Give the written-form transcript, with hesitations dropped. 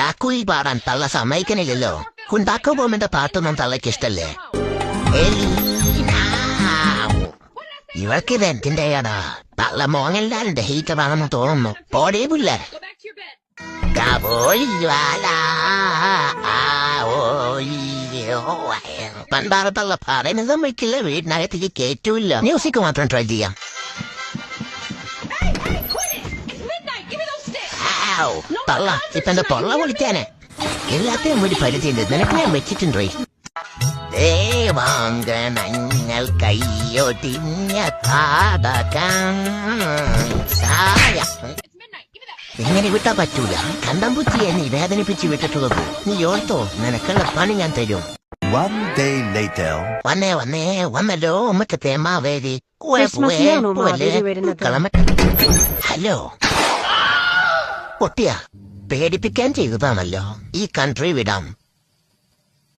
താക്കോയി പാടാൻ തള്ള സമ്മതിക്കണില്ലല്ലോ. കുണ്ടാക്കോ ബോമിന്റെ പാട്ടൊന്നും തള്ളക്ക് ഇഷ്ടല്ലേ? ഇവർക്ക് എന്തിന്റെയാടാ? തള്ള മോഹൻലാലിന്റെ ഹീറ്ററാണെന്ന് തോന്നുന്നു. പോടേ പുല്ലേ പണ്ടാറത്തുള്ള പറയുന്നത് സമ്മതിക്കില്ല, വീടിനകത്തേക്ക് കേറ്റൂല്ല. മ്യൂസിക് മാത്രം ട്രൈ ചെയ്യാം. തള്ള ഇപ്പൊ എന്റെ തൊള്ള പൊളിക്കാനെ എല്ലാത്തിനും ഒരു പരിധിയുണ്ട്. നിനക്ക് ഞാൻ വെച്ചിട്ടുണ്ടോ? ദേവാംഗനങ്ങൾ കയ്യൊടിഞ്ഞ ഇങ്ങനെ വിട്ടാ പറ്റൂല. കണ്ടംപുച്ചിയെ നീ വേദനിപ്പിച്ച് വിട്ടിട്ടുള്ളത്. നീ ഓർത്തോ, നിനക്കുള്ള പണി ഞാൻ തരും. വന്നല്ലോ മറ്റേ തേമാവേലി. ഹലോ പൊട്ടിയ, പേടിപ്പിക്കാൻ ചെയ്തതാണല്ലോ. ഈ കൺട്രി വിടാം.